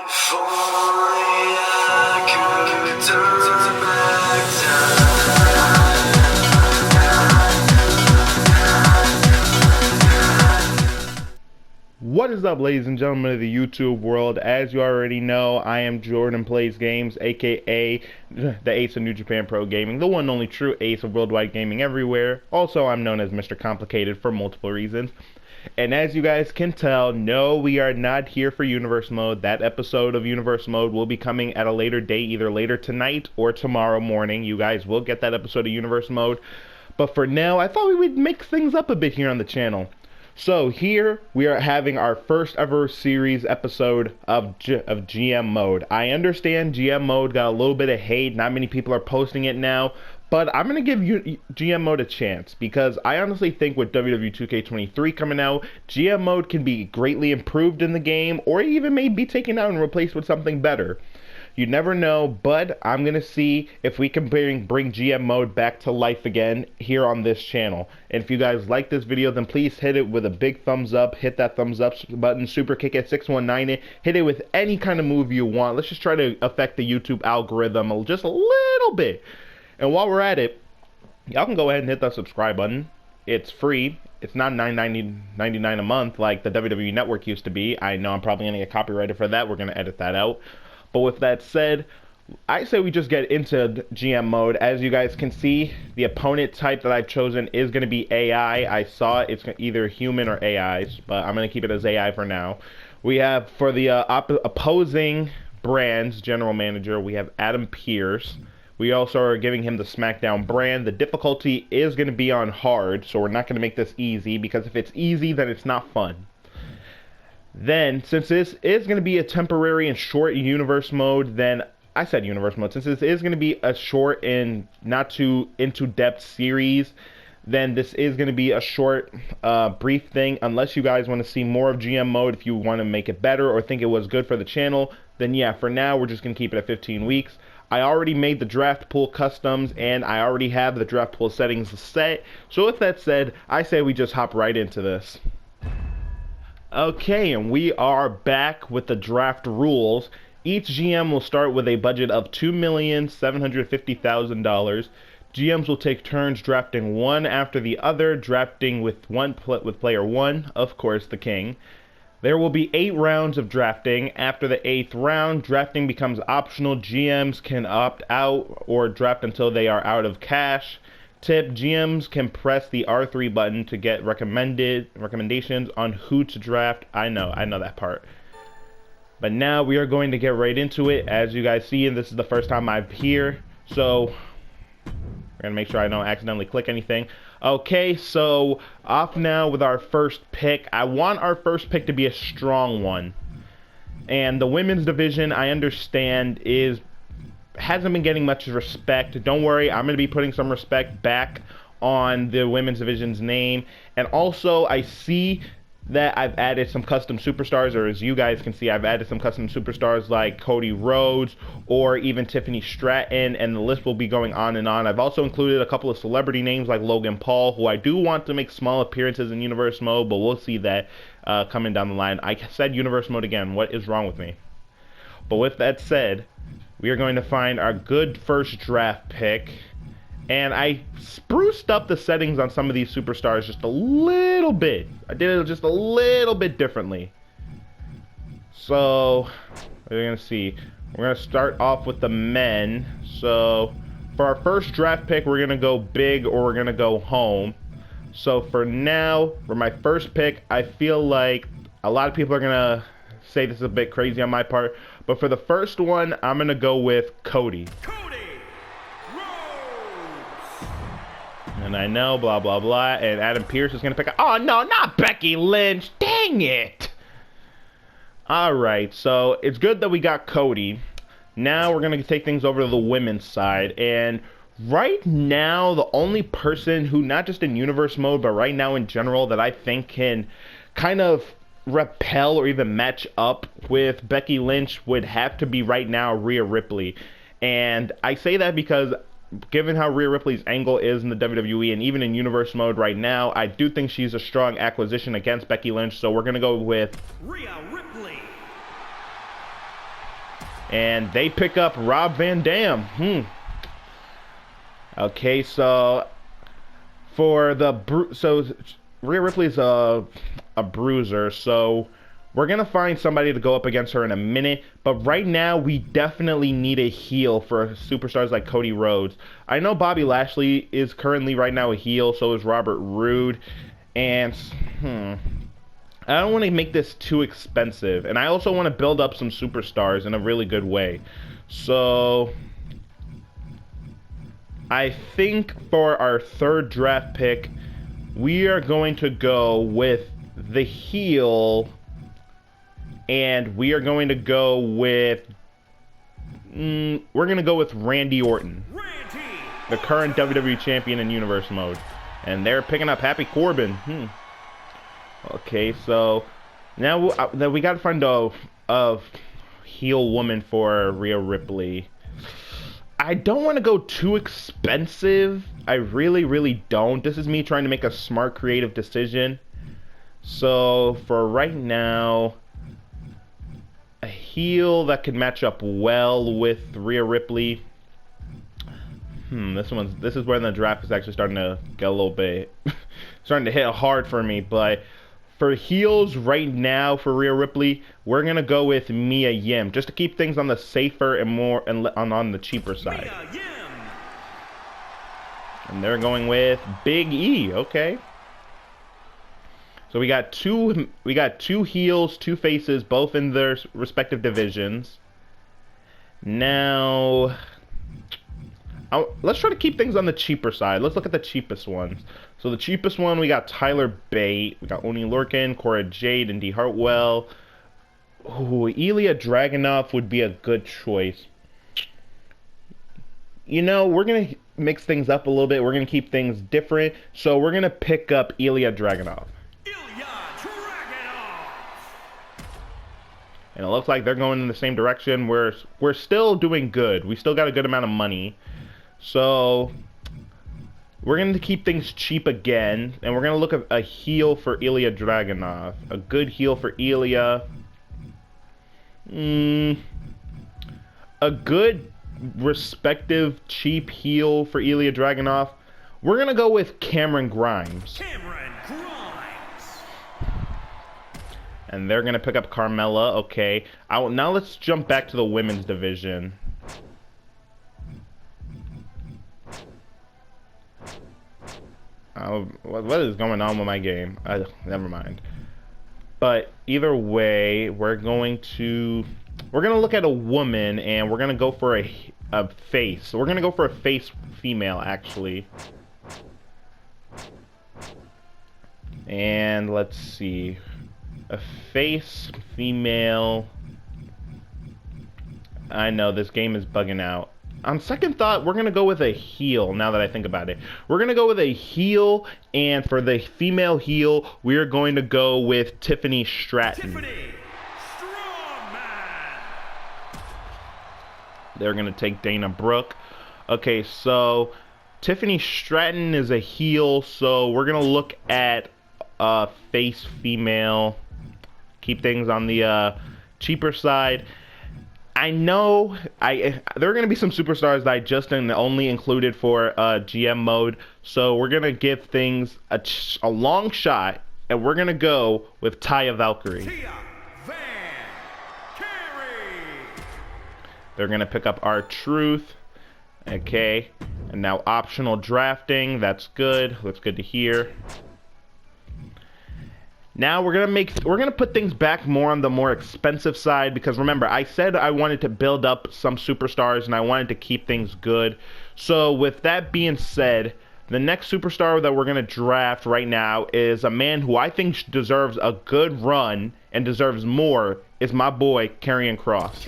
If only I could turn back time. What is up, ladies and gentlemen of the YouTube world? As you already know, I am Jordan Plays Games, aka the ace of New Japan Pro Gaming, the one and only true ace of worldwide gaming everywhere. Also, I'm known as Mr. Complicated for multiple reasons. And as you guys can tell, no, we are not here for Universe Mode. That episode of Universe Mode will be coming at a later date, either later tonight or tomorrow morning. You guys will get that episode of Universe Mode. But for now, I thought we would mix things up a bit here on the channel. So here we are having our first ever series episode of GM Mode. I understand GM Mode got a little bit of hate. Not many people are posting it now. But I'm going to give GM Mode a chance because I honestly think with WWE 2K23 coming out, GM Mode can be greatly improved in the game or even maybe be taken out and replaced with something better. You never know, but I'm going to see if we can bring GM Mode back to life again here on this channel. And if you guys like this video, then please hit it with a big thumbs up. Hit that thumbs up button, super kick at 619 it. Hit it with any kind of move you want. Let's just try to affect the YouTube algorithm just a little bit. And while we're at it, y'all can go ahead and hit that subscribe button. It's free. It's not $9.99 a month like the WWE Network used to be. I know I'm probably going to get copyrighted for that. We're going to edit that out. But with that said, I say we just get into GM Mode. As you guys can see, the opponent type that I've chosen is going to be AI. I saw it's either human or AIs, but I'm going to keep it as AI for now. We have, for the opposing brand's general manager, we have Adam Pearce. We also are giving him the SmackDown brand. The difficulty is going to be on hard, so we're not going to make this easy, because if it's easy, then it's not fun. Then, since this is going to be a temporary and short Universe Mode, then, I said Universe Mode, since this is going to be a short and not too into-depth series, then this is going to be a short, brief thing. Unless you guys want to see more of GM Mode, if you want to make it better or think it was good for the channel, then yeah, for now, we're just going to keep it at 15 weeks. I already made the draft pool customs, and I already have the draft pool settings set. So with that said, I say we just hop right into this. Okay, and we are back with the draft rules. Each GM will start with a budget of $2,750,000. GMs will take turns drafting one after the other, drafting with player one, of course, the king. There will be 8 rounds of drafting. After the 8th round, drafting becomes optional. GMs can opt out or draft until they are out of cash. Tip: GMs can press the R3 button to get recommendations on who to draft. I know that part. But now we are going to get right into it. As you guys see, and this is the first time I'm here, so we're gonna make sure I don't accidentally click anything. Okay, so off now with our first pick. I want our first pick to be a strong one. And the women's division, I understand, hasn't been getting much respect. Don't worry, I'm going to be putting some respect back on the women's division's name. And also, I see that I've added some custom superstars, or as you guys can see, I've added some custom superstars like Cody Rhodes or even Tiffany Stratton, and the list will be going on and on. I've also included a couple of celebrity names like Logan Paul, who I do want to make small appearances in Universe Mode, but we'll see that coming down the line. I said Universe Mode again. What is wrong with me? But with that said, we are going to find our good first draft pick. And I spruced up the settings on some of these superstars just a little bit. I did it just a little bit differently. So, we're going to see. We're going to start off with the men. So, for our first draft pick, we're going to go big or we're going to go home. So, for now, for my first pick, I feel like a lot of people are going to say this is a bit crazy on my part. But for the first one, I'm going to go with Cody. And I know, blah, blah, blah. And Adam Pearce is going to pick up. Oh, no, not Becky Lynch. Dang it. All right, so it's good that we got Cody. Now we're going to take things over to the women's side. And right now, the only person who, not just in Universe Mode, but right now in general, that I think can kind of repel or even match up with Becky Lynch would have to be right now Rhea Ripley. And I say that because given how Rhea Ripley's angle is in the WWE and even in Universe Mode right now, I do think she's a strong acquisition against Becky Lynch, so we're going to go with Rhea Ripley. And they pick up Rob Van Dam. Okay, so for the Rhea Ripley's a bruiser, so we're gonna find somebody to go up against her in a minute. But right now, we definitely need a heel for superstars like Cody Rhodes. I know Bobby Lashley is currently right now a heel, so is Robert Roode, and I don't want to make this too expensive, and I also want to build up some superstars in a really good way. So I think for our third draft pick, we are going to go with the heel, and we are going to go with we're going to go with Randy Orton, the current WWE champion in Universe Mode, and they're picking up Happy Corbin. Okay, so now we got to find a heel woman for Rhea Ripley. I don't want to go too expensive. I really don't. This is me trying to make a smart, creative decision. So for right now, a heel that could match up well with Rhea Ripley. This is where the draft is actually starting to get a little bit starting to hit hard for me, but for heels right now for Rhea Ripley, we're gonna go with Mia Yim, just to keep things on the safer and more on the cheaper side. And they're going with Big E. Okay. So we got two heels, two faces, both in their respective divisions. Now, let's try to keep things on the cheaper side. Let's look at the cheapest ones. So the cheapest one, we got Tyler Bate, we got Oni Lorcan, Cora Jade, and Dee Hartwell. Ooh, Ilya Dragunov would be a good choice. You know, we're going to mix things up a little bit. We're going to keep things different. So we're going to pick up Ilya Dragunov. And it looks like they're going in the same direction. We're still doing good. We still got a good amount of money. So we're going to keep things cheap again. And we're going to look at a heel for Ilya Dragunov. A good heel for Ilya. A good, respective, cheap heel for Ilya Dragunov. We're going to go with Cameron Grimes. And they're going to pick up Carmella. Okay. Now let's jump back to the women's division. What is going on with my game? Never mind. But either way, we're going to look at a woman, and we're going to go for a face. So we're going to go for a face female, actually. And let's see. A face female. I know this game is bugging out. On second thought, we're gonna go with a heel. Now that I think about it, we're gonna go with a heel, and for the female heel, we are going to go with Tiffany Stratton. They're gonna take Dana Brooke. Okay, so Tiffany Stratton is a heel, so we're gonna look at face female. Keep things on the cheaper side. I know there are going to be some superstars that I just only included for GM mode, so we're going to give things a long shot, and we're going to go with Taya Valkyrie. They're going to pick up R-Truth. Okay, and now optional drafting. That's good. Looks good to hear. Now we're gonna put things back more on the more expensive side, because remember, I said I wanted to build up some superstars and I wanted to keep things good. So with that being said, the next superstar that we're gonna draft right now is a man who I think deserves a good run and deserves more. Is my boy Karrion Kross.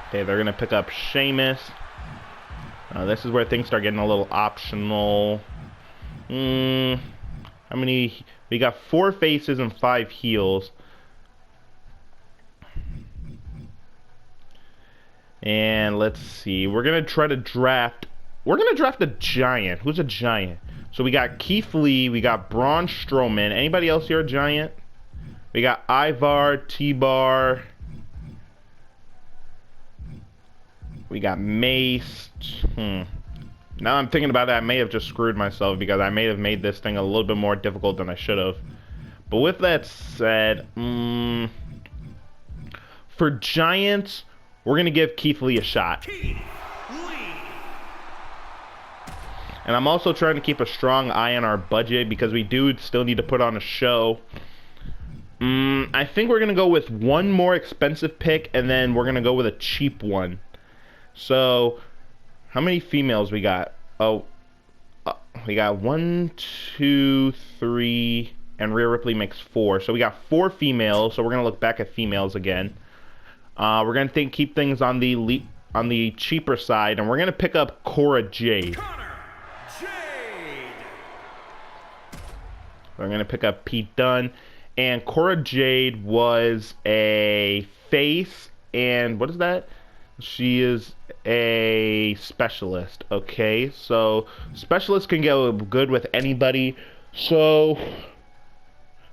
Okay, they're gonna pick up Sheamus. This is where things start getting a little optional. How many? We got 4 faces and 5 heels. And let's see. We're gonna try to draft. We're gonna draft a giant. Who's a giant? So we got Keith Lee. We got Braun Strowman. Anybody else here a giant? We got Ivar, T-Bar. We got Mace. Now I'm thinking about it, I may have just screwed myself because I may have made this thing a little bit more difficult than I should have. But with that said, for Giants, we're going to give Keith Lee a shot. And I'm also trying to keep a strong eye on our budget because we do still need to put on a show. I think we're going to go with one more expensive pick, and then we're going to go with a cheap one. So, how many females we got? Oh, we got 1, 2, 3, and Rhea Ripley makes 4. So we got 4 females, so we're going to look back at females again. We're going to keep things on the cheaper side, and we're going to pick up Cora Jade. We're going to pick up Pete Dunne. And Cora Jade was a face, and what is that? She is a specialist. Okay, so specialists can go good with anybody. So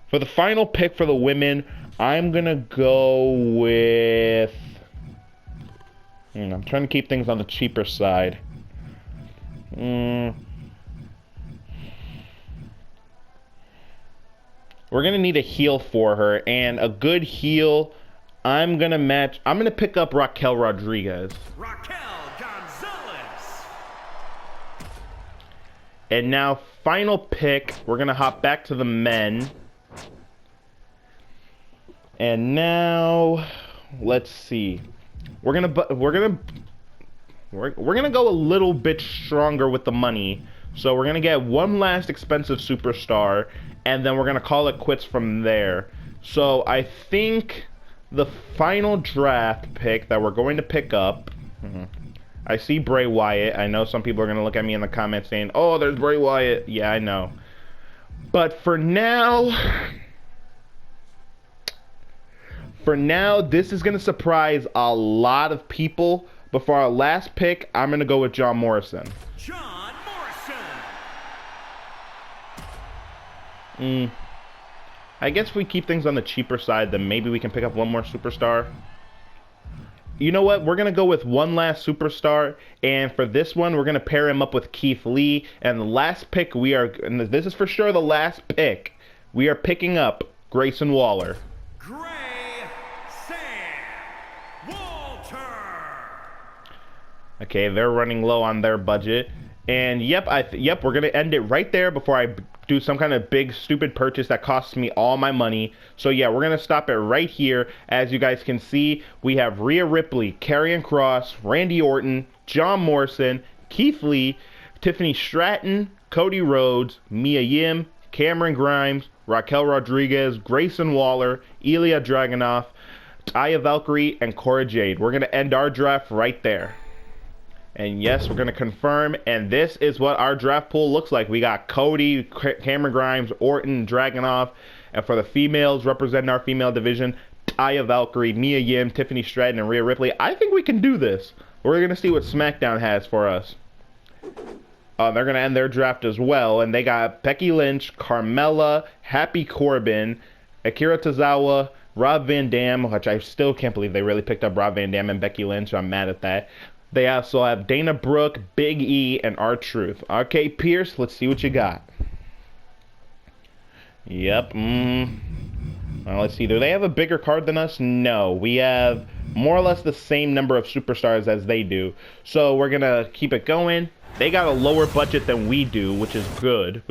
for the final pick for the women, I'm gonna go with I'm trying to keep things on the cheaper side. We're gonna need a heel for her, and a good heel. I'm gonna pick up Raquel Rodriguez. And now, final pick. We're gonna hop back to the men. And now, let's see. We're gonna go a little bit stronger with the money. So we're gonna get one last expensive superstar, and then we're gonna call it quits from there. So I think the final draft pick that we're going to pick up. I see Bray Wyatt. I know some people are going to look at me in the comments saying, oh, there's Bray Wyatt. Yeah, I know. But for now, this is going to surprise a lot of people. But for our last pick, I'm going to go with John Morrison. John Morrison! I guess if we keep things on the cheaper side, then maybe we can pick up one more superstar. You know what? We're going to go with one last superstar. And for this one, we're going to pair him up with Keith Lee. And the last pick and this is for sure the last pick, we are picking up Grayson Waller. Okay, they're running low on their budget. And yep, we're going to end it right there before I do some kind of big stupid purchase that costs me all my money. So yeah, we're going to stop it right here. As you guys can see, we have Rhea Ripley, Karrion Kross, Randy Orton, John Morrison, Keith Lee, Tiffany Stratton, Cody Rhodes, Mia Yim, Cameron Grimes, Raquel Rodriguez, Grayson Waller, Ilya Dragunov, Taya Valkyrie, and Cora Jade. We're going to end our draft right there. And yes, we're going to confirm, and this is what our draft pool looks like. We got Cody, Cameron Grimes, Orton, Dragunov, and for the females representing our female division, Taya Valkyrie, Mia Yim, Tiffany Stratton, and Rhea Ripley. I think we can do this. We're going to see what SmackDown has for us. They're going to end their draft as well, and they got Becky Lynch, Carmella, Happy Corbin, Akira Tozawa, Rob Van Dam, which I still can't believe they really picked up Rob Van Dam and Becky Lynch, so I'm mad at that. They also have Dana Brooke, Big E, and R-Truth. Okay, Pierce, let's see what you got. Yep. Well, let's see. Do they have a bigger card than us? No. We have more or less the same number of superstars as they do. So we're going to keep it going. They got a lower budget than we do, which is good.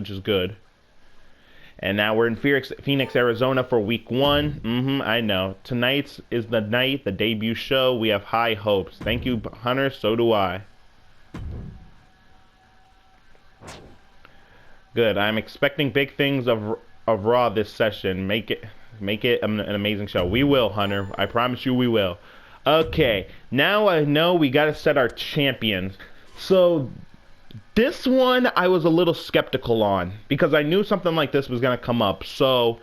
And now we're in Phoenix, Arizona for week 1. I know. Tonight is the night, the debut show. We have high hopes. Thank you, Hunter. So do I. Good. I'm expecting big things of Raw this session. Make it an amazing show. We will, Hunter. I promise you we will. Okay. Now I know we got to set our champions. So this one I was a little skeptical on because I knew something like this was going to come up. So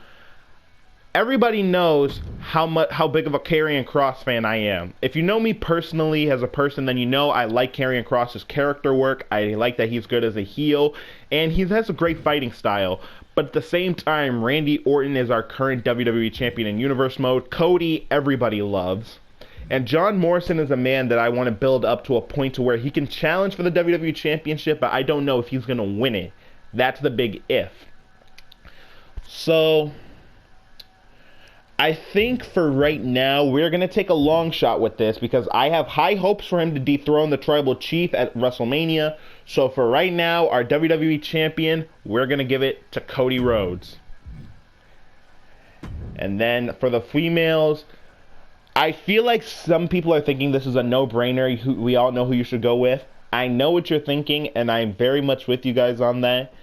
everybody knows how big of a Karrion Kross fan I am. If you know me personally as a person, then you know I like Karrion Kross's character work. I like that he's good as a heel, and he has a great fighting style. But at the same time, Randy Orton is our current WWE Champion in Universe Mode. Cody, everybody loves. And John Morrison is a man that I want to build up to a point to where he can challenge for the WWE Championship, but I don't know if he's going to win it. That's the big if. So, I think for right now, we're going to take a long shot with this because I have high hopes for him to dethrone the Tribal Chief at WrestleMania. So for right now, our WWE Champion, we're going to give it to Cody Rhodes. And then for the females, I feel like some people are thinking this is a no-brainer. We all know who you should go with. I know what you're thinking, and I'm very much with you guys on that.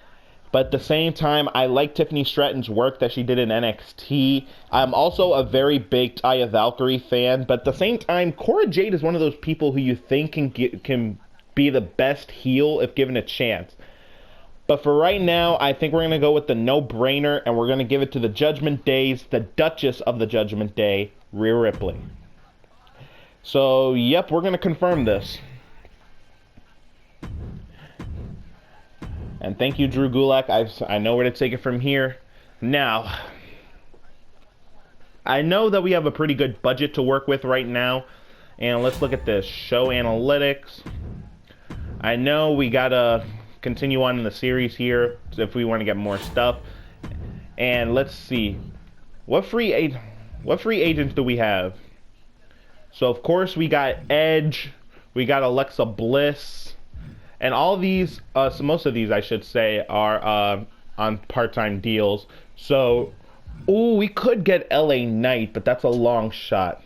But at the same time, I like Tiffany Stratton's work that she did in NXT. I'm also a very big Taya Valkyrie fan. But at the same time, Cora Jade is one of those people who you think can be the best heel if given a chance. But for right now, I think we're going to go with the no-brainer, and we're going to give it to the Judgment Days, the Duchess of the Judgment Day, Rhea Ripley. So, yep, we're going to confirm this. And thank you, Drew Gulak. I know where to take it from here. Now, I know that we have a pretty good budget to work with right now. And let's look at this. Show analytics. I know we got to continue on in the series here if we want to get more stuff. And let's see. What free agents do we have? So, of course, we got Edge. We got Alexa Bliss. And all these, so most of these, I should say, are on part-time deals. So, ooh, we could get LA Knight, but that's a long shot.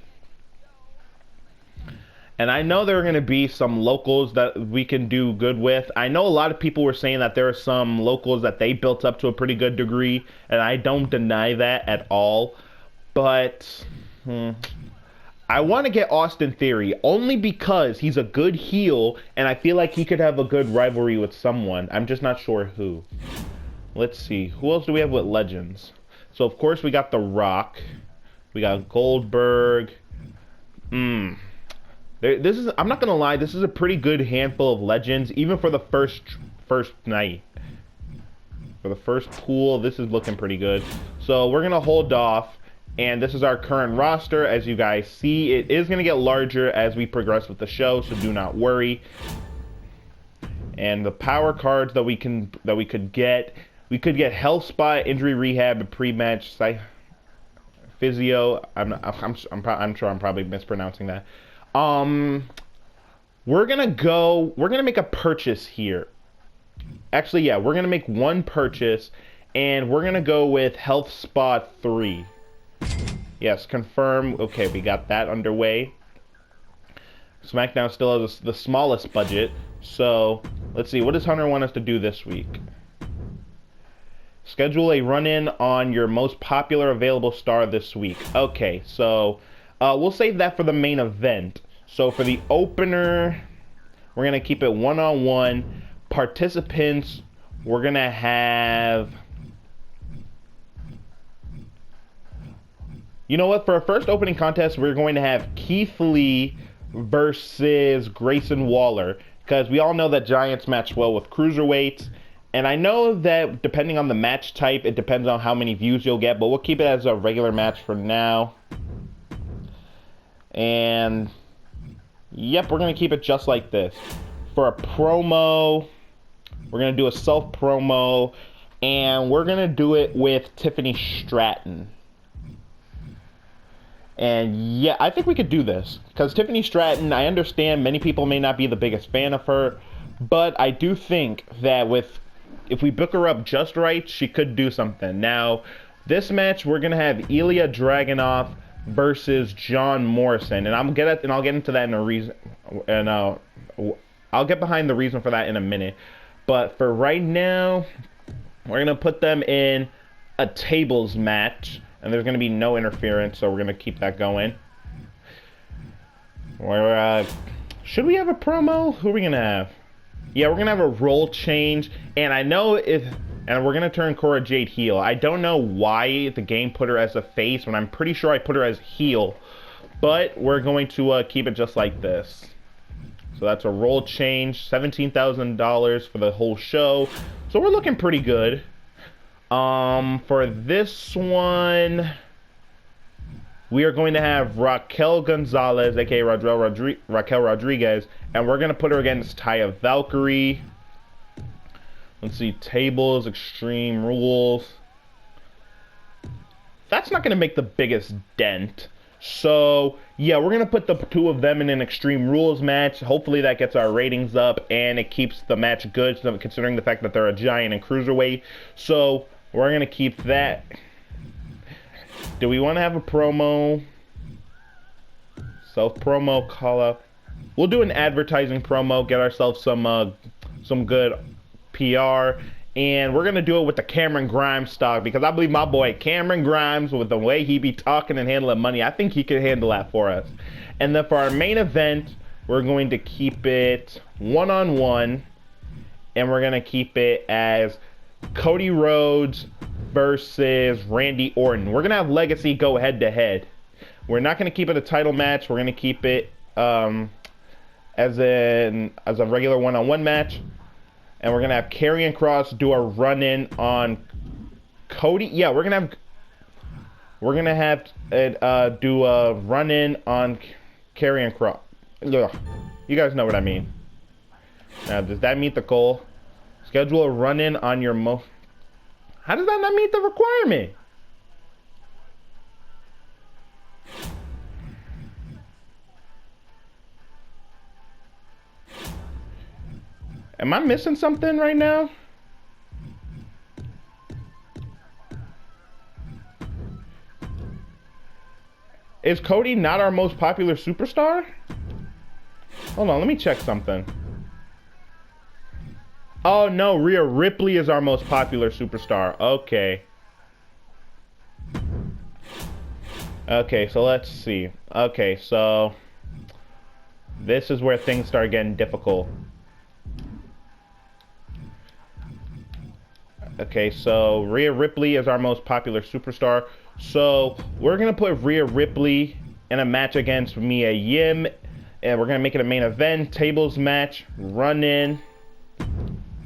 And I know there are going to be some locals that we can do good with. I know a lot of people were saying that there are some locals that they built up to a pretty good degree, and I don't deny that at all. But I want to get Austin Theory only because he's a good heel, and I feel like he could have a good rivalry with someone. I'm just not sure who. Let's see. Who else do we have with Legends? So, of course, we got The Rock. We got Goldberg. I'm not going to lie, this is a pretty good handful of Legends, even for the first night. For the first pool, this is looking pretty good. So, we're going to hold off. And this is our current roster. As you guys see, it is going to get larger as we progress with the show, so do not worry. And the power cards that we could get, we could get Health Spot, Injury Rehab, and Pre-Match Physio. I'm sure I'm probably mispronouncing that. We're gonna make a purchase here. Actually, yeah, we're gonna make one purchase, and we're gonna go with Health Spot 3. Yes, confirm. Okay, we got that underway. SmackDown still has the smallest budget. So, let's see. What does Hunter want us to do this week? Schedule a run-in on your most popular available star this week. Okay, so we'll save that for the main event. So, for the opener, we're going to keep it one-on-one. Participants, we're going to have... You know what? For our first opening contest, we're going to have Keith Lee versus Grayson Waller. Because we all know that Giants match well with cruiserweights. And I know that depending on the match type, it depends on how many views you'll get. But we'll keep it as a regular match for now. And, yep, we're going to keep it just like this. For a promo, we're going to do a self-promo. And we're going to do it with Tiffany Stratton. And yeah, I think we could do this. Because Tiffany Stratton, I understand many people may not be the biggest fan of her. But I do think that if we book her up just right, she could do something. Now, this match, we're going to have Ilya Dragunov versus John Morrison. And I'll get into that in a reason. And I'll get behind the reason for that in a minute. But for right now, we're going to put them in a tables match. And there's going to be no interference, so we're going to keep that going. Should we have a promo? Who are we going to have? Yeah, we're going to have a role change. And I know and we're going to turn Cora Jade heel. I don't know why the game put her as a face, when I'm pretty sure I put her as heel. But we're going to keep it just like this. So that's a role change. $17,000 for the whole show. So we're looking pretty good. For this one, we are going to have Raquel Gonzalez, aka Raquel Rodriguez, and we're going to put her against Taya Valkyrie. Let's see, tables, extreme rules. That's not going to make the biggest dent. So, yeah, we're going to put the two of them in an extreme rules match. Hopefully that gets our ratings up and it keeps the match good, considering the fact that they're a giant and cruiserweight. So, we're going to keep that. Do we want to have a promo? Self-promo, call up. We'll do an advertising promo, get ourselves some good PR, and we're gonna do it with the Cameron Grimes stock, because I believe my boy Cameron Grimes, with the way he be talking and handling money, I think he could handle that for us. And then for our main event, we're going to keep it one-on-one, and we're gonna keep it as Cody Rhodes versus Randy Orton. We're gonna have Legacy go head-to-head. We're not gonna keep it a title match. We're gonna keep it as a regular one-on-one match. And we're gonna have Karrion Kross do a run-in on Cody. Yeah, we're gonna have it do a run-in on Karrion Kross. Ugh. You guys know what I mean. Now, does that meet the goal? Schedule a run-in on your How does that not meet the requirement? Am I missing something right now? Is Cody not our most popular superstar? Hold on, let me check something. Oh no, Rhea Ripley is our most popular superstar. Okay. Okay, so let's see. Okay, so this is where things start getting difficult. Okay, so Rhea Ripley is our most popular superstar. So we're gonna put Rhea Ripley in a match against Mia Yim, and we're gonna make it a main event, tables match, run in.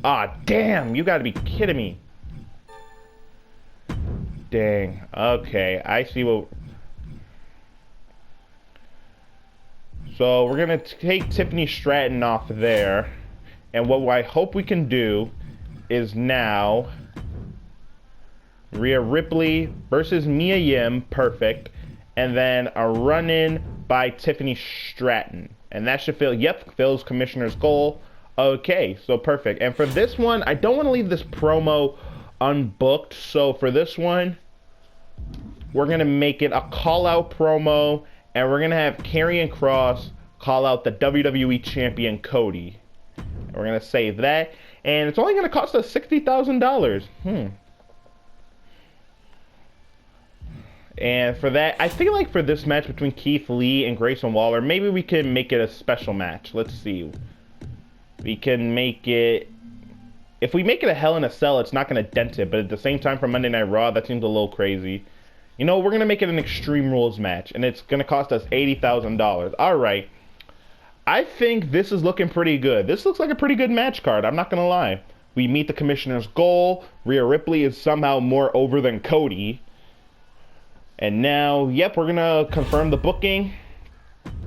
Ah, damn, you gotta be kidding me. Dang, okay, I see what... So we're gonna take Tiffany Stratton off there, and what I hope we can do is now Rhea Ripley versus Mia Yim, perfect, and then a run-in by Tiffany Stratton, and that should fills Commissioner's goal. Okay, so perfect. And for this one, I don't want to leave this promo unbooked, so for this one, we're gonna make it a call-out promo, and we're gonna have Karrion Kross call out the WWE Champion Cody. And we're gonna save that. And it's only going to cost us $60,000. And for that, I feel like for this match between Keith Lee and Grayson Waller, maybe we can make it a special match. Let's see. We can make it... If we make it a Hell in a Cell, it's not going to dent it. But at the same time, for Monday Night Raw, that seems a little crazy. You know, we're going to make it an Extreme Rules match. And it's going to cost us $80,000. All right. I think this is looking pretty good. This looks like a pretty good match card, I'm not gonna lie. We meet the Commissioner's goal. Rhea Ripley is somehow more over than Cody. And now, yep, we're gonna confirm the booking.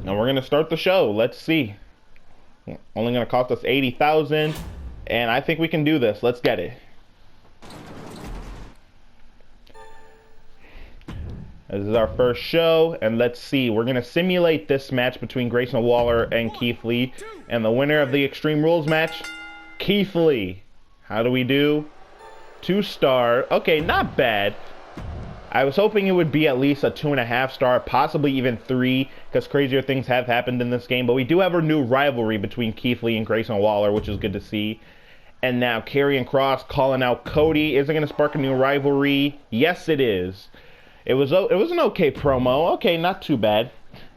And we're gonna start the show. Let's see. Only gonna cost us $80,000. And I think we can do this. Let's get it. This is our first show, and let's see. We're going to simulate this match between Grayson Waller and Keith Lee. And the winner of the Extreme Rules match, Keith Lee. How do we do? 2-star. Okay, not bad. I was hoping it would be at least a 2.5-star, possibly even 3, because crazier things have happened in this game. But we do have a new rivalry between Keith Lee and Grayson Waller, which is good to see. And now Karrion Kross calling out Cody. Is it going to spark a new rivalry? Yes, it is. It was an okay promo. Okay, not too bad.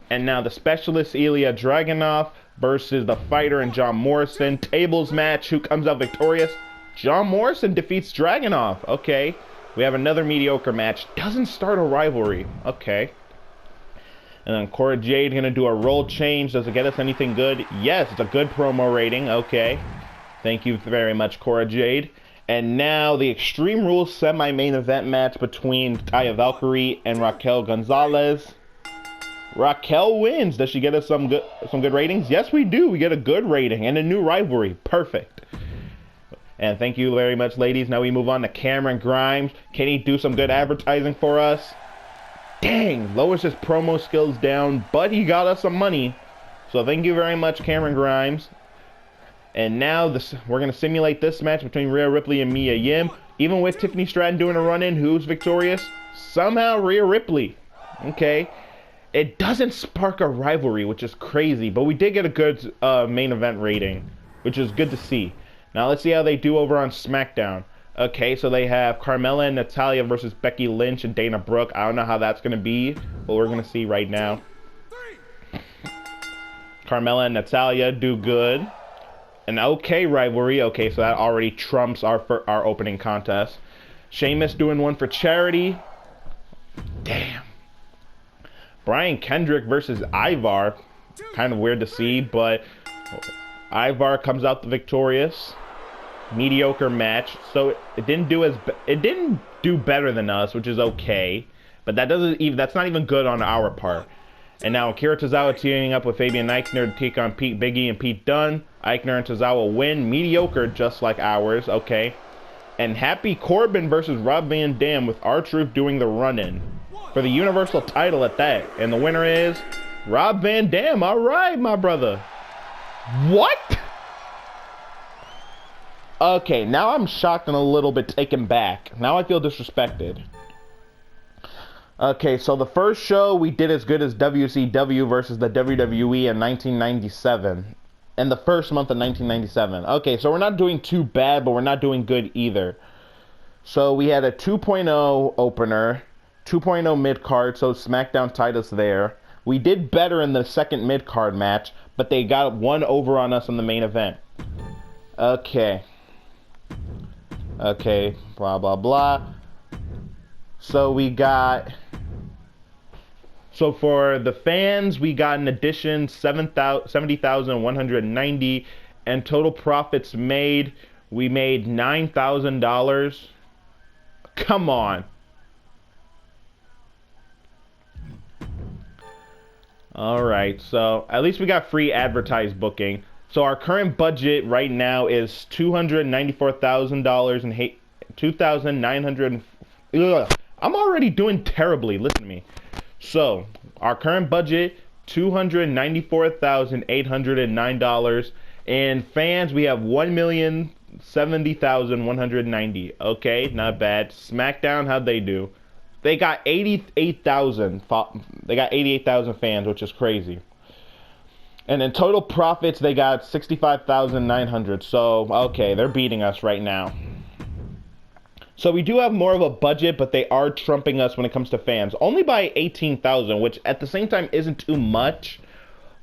And now the Specialist Ilya Dragunov versus the Fighter and John Morrison. Tables match. Who comes out victorious? John Morrison defeats Dragunov. Okay. We have another mediocre match. Doesn't start a rivalry. Okay. And then Cora Jade going to do a role change. Does it get us anything good? Yes, it's a good promo rating. Okay. Thank you very much, Cora Jade. And now the Extreme Rules semi-main event match between Taya Valkyrie and Raquel Gonzalez. Raquel wins. Does she get us some good ratings? Yes, we do. We get a good rating and a new rivalry. Perfect. And thank you very much, ladies. Now we move on to Cameron Grimes. Can he do some good advertising for us? Dang, lowers his promo skills down, but he got us some money. So thank you very much, Cameron Grimes. And now we're going to simulate this match between Rhea Ripley and Mia Yim. Even with Tiffany Stratton doing a run-in, who's victorious? Somehow Rhea Ripley. Okay. It doesn't spark a rivalry, which is crazy, but we did get a good main event rating, which is good to see. Now let's see how they do over on SmackDown. Okay, so they have Carmella and Natalya versus Becky Lynch and Dana Brooke. I don't know how that's going to be, but we're going to see right now. Carmella and Natalya do good. An okay rivalry. Okay, so that already trumps our opening contest. Sheamus doing one for charity. Damn. Brian Kendrick versus Ivar. Kind of weird to see, but Ivar comes out the victorious. Mediocre match. So it didn't do better than us, which is okay. But that's not even good on our part. And now Akira Tozawa teaming up with Fabian Eichner to take on Big E and Pete Dunne. Eichner and Tozawa win. Mediocre, just like ours. Okay. And Happy Corbin versus Rob Van Dam with R-Truth doing the run-in for the Universal title at that. And the winner is Rob Van Dam. All right, my brother. What? Okay, now I'm shocked and a little bit taken back. Now I feel disrespected. Okay, so the first show we did as good as WCW versus the WWE in 1997. In the first month of 1997. Okay, so we're not doing too bad, but we're not doing good either. So we had a 2.0 opener, 2.0 mid-card, so SmackDown tied us there. We did better in the second mid-card match, but they got one over on us in the main event. Okay. Okay, blah, blah, blah. So we got... So for the fans, we got an addition 70,190, and total profits made, we made $9,000. Come on. All right, so at least we got free advertised booking. So our current budget right now is $294,000 and $2,900. I'm already doing terribly. Listen to me. So, our current budget, $294,809. And fans, we have 1,070,190. Okay, not bad. SmackDown, how'd they do? They got 88,000. They got 88,000 fans, which is crazy. And in total profits, they got 65,900. So, okay, they're beating us right now. So we do have more of a budget, but they are trumping us when it comes to fans. Only by 18,000, which at the same time isn't too much,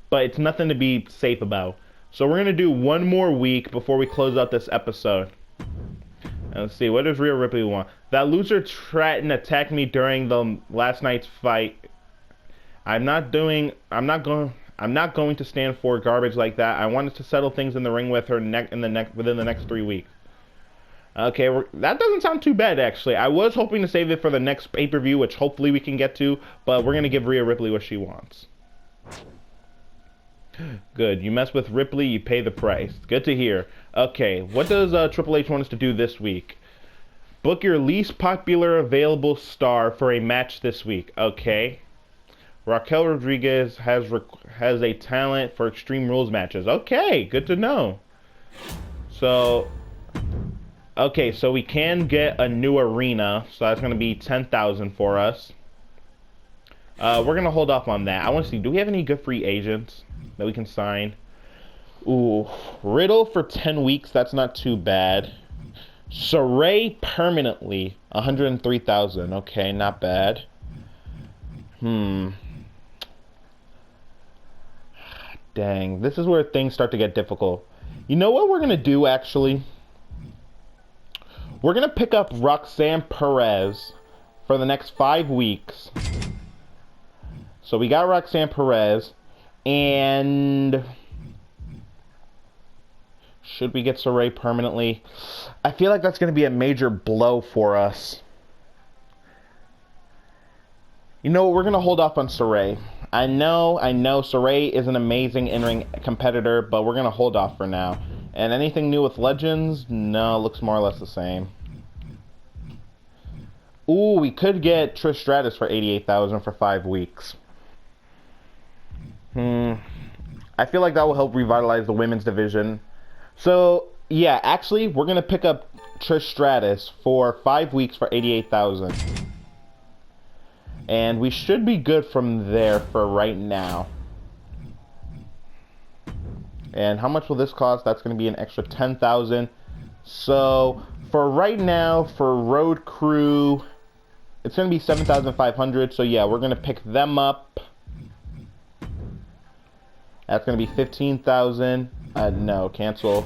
but it's nothing to be safe about. So we're going to do one more week before we close out this episode. And let's see, what does Rhea Ripley want? That loser Stratton attacked me during the last night's fight. I'm not going to stand for garbage like that. I wanted to settle things in the ring with her within the next 3 weeks. Okay, that doesn't sound too bad, actually. I was hoping to save it for the next pay-per-view, which hopefully we can get to, but we're going to give Rhea Ripley what she wants. Good. You mess with Ripley, you pay the price. Good to hear. Okay, what does Triple H want us to do this week? Book your least popular available star for a match this week. Okay. Raquel Rodriguez has a talent for Extreme Rules matches. Okay, good to know. So... Okay, so we can get a new arena, so that's going to be 10,000 for us. We're going to hold off on that. I want to see, do we have any good free agents that we can sign? Ooh, Riddle for 10 weeks, that's not too bad. Saray permanently, 103,000. Okay, not bad. Dang, this is where things start to get difficult. You know what we're going to do, actually? We're going to pick up Roxanne Perez for the next 5 weeks. So we got Roxanne Perez. And Should we get Saray permanently? I feel like that's going to be a major blow for us. You know what? We're going to hold off on Saray. I know Saray is an amazing in-ring competitor, but we're going to hold off for now. And anything new with Legends? No, looks more or less the same. Ooh, we could get Trish Stratus for 88,000 for 5 weeks. I feel like that will help revitalize the women's division. So, yeah, actually, we're going to pick up Trish Stratus for 5 weeks for 88,000. And we should be good from there for right now. And how much will this cost? That's going to be an extra 10,000. So, for right now, for Road Crew, it's going to be 7,500. So, yeah, we're going to pick them up. That's going to be 15,000. No, cancel.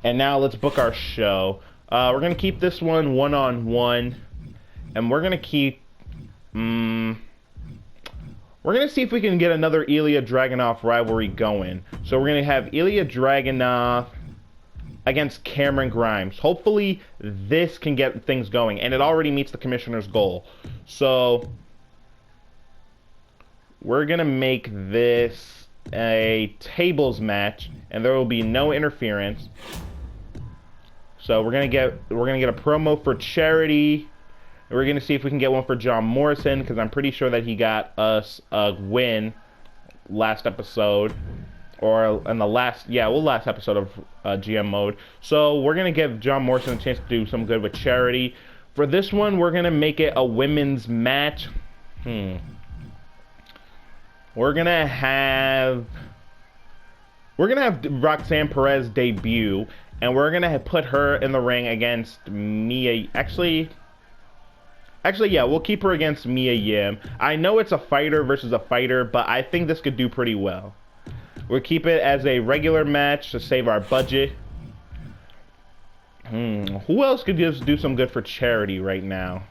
And now let's book our show. We're going to keep this one one-on-one. And we're going to keep... we're going to see if we can get another Ilya Dragunov rivalry going. So we're going to have Ilya Dragunov against Cameron Grimes. Hopefully this can get things going. And it already meets the commissioner's goal. So we're going to make this a tables match, and there will be no interference. So we're gonna get a promo for Charity. We're gonna see if we can get one for John Morrison, because I'm pretty sure that he got us a win last episode, or in the last episode of GM Mode. So we're gonna give John Morrison a chance to do some good with Charity. For this one, we're gonna make it a women's match. We're gonna have Roxanne Perez debut, and we're gonna put her in the ring against Mia. Actually, yeah, we'll keep her against Mia Yim. I know it's a fighter versus a fighter, but I think this could do pretty well. We'll keep it as a regular match to save our budget. Who else could just do some good for Charity right now?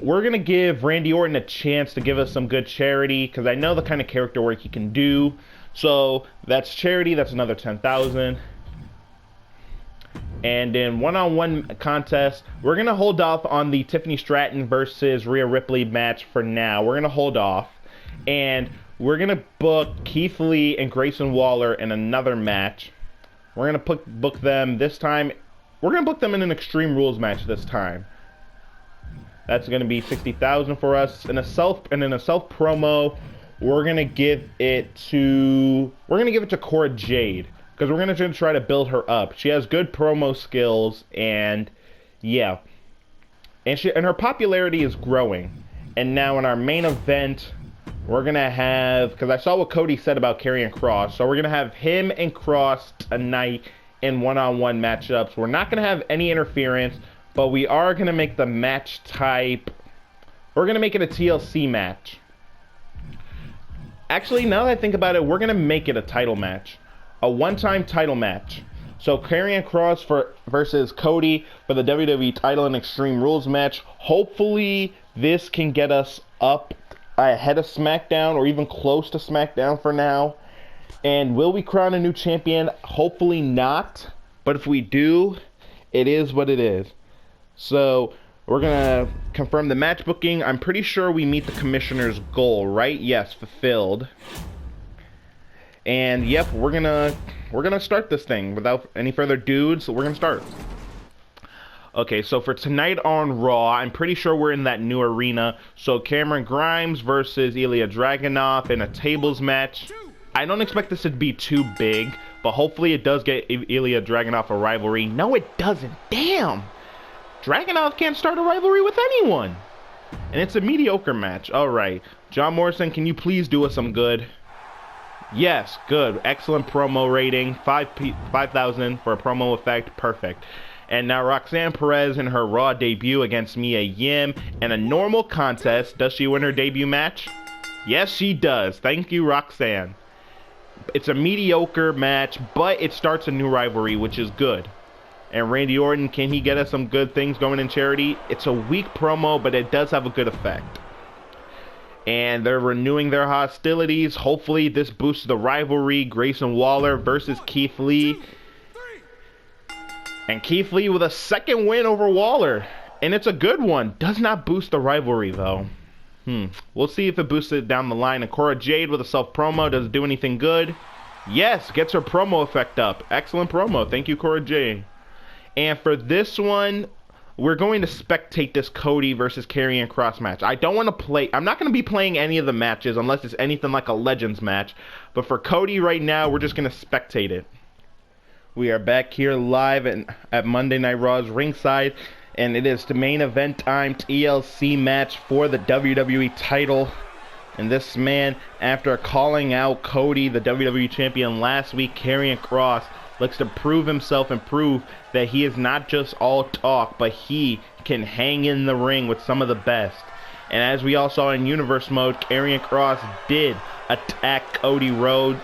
We're going to give Randy Orton a chance to give us some good Charity, because I know the kind of character work he can do. So that's Charity. That's another 10,000. And in one-on-one contest, we're going to hold off on the Tiffany Stratton versus Rhea Ripley match for now. We're going to hold off. And we're going to book Keith Lee and Grayson Waller in another match. We're going to book them this time. We're going to book them in an Extreme Rules match this time. That's going to be 60,000 for us. In a self promo, we're going to give it to Cora Jade, because we're going to try to build her up. She has good promo skills, and yeah. And her popularity is growing. And now in our main event, we're going to have, because I saw what Cody said about Karrion Kross, so we're going to have him and Kross tonight in one-on-one matchups. We're not going to have any interference, but we are going to make the match type, we're going to make it a TLC match. Actually, now that I think about it, we're going to make it a title match. A one-time title match. So Karrion Kross versus Cody for the WWE title and Extreme Rules match. Hopefully, this can get us up ahead of SmackDown, or even close to SmackDown for now. And will we crown a new champion? Hopefully not. But if we do, it is what it is. So we're going to confirm the match booking. I'm pretty sure we meet the commissioner's goal, right? Yes, fulfilled. And yep, we're gonna start this thing without any further ado. So we're gonna start. Okay, so for tonight on Raw, I'm pretty sure we're in that new arena. So Cameron Grimes versus Ilya Dragunov in a tables match. I don't expect this to be too big, but hopefully it does get Ilya Dragunov a rivalry. No, it doesn't. Damn! Dragunov can't start a rivalry with anyone. And it's a mediocre match. Alright. John Morrison, can you please do us some good? Yes, good. Excellent promo rating. 5,000 for a promo effect. Perfect. And now Roxanne Perez in her Raw debut against Mia Yim in a normal contest. Does she win her debut match? Yes, she does. Thank you, Roxanne. It's a mediocre match, but it starts a new rivalry, which is good. And Randy Orton, can he get us some good things going in Charity? It's a weak promo, but it does have a good effect. and they're renewing their hostilities. Hopefully this boosts the rivalry. Grayson Waller versus Keith Lee. And Keith Lee with a second win over Waller. And it's a good one. Does not boost the rivalry, though. We'll see if it boosts it down the line. And Cora Jade with a self-promo. Does it do anything good? Yes, gets her promo effect up. Excellent promo. Thank you, Cora Jade. And for this one, we're going to spectate this Cody versus Karrion Kross match. I don't want to play. I'm not going to be playing any of the matches unless it's anything like a Legends match. But for Cody right now, we're just going to spectate it. We are back here live at Monday Night Raw's ringside. And it is the main event time TLC match for the WWE title. And this man, after calling out Cody, the WWE champion last week, Karrion Kross, looks to prove himself and prove that he is not just all talk, but he can hang in the ring with some of the best. And as we all saw in Universe Mode, Karrion Kross did attack Cody Rhodes.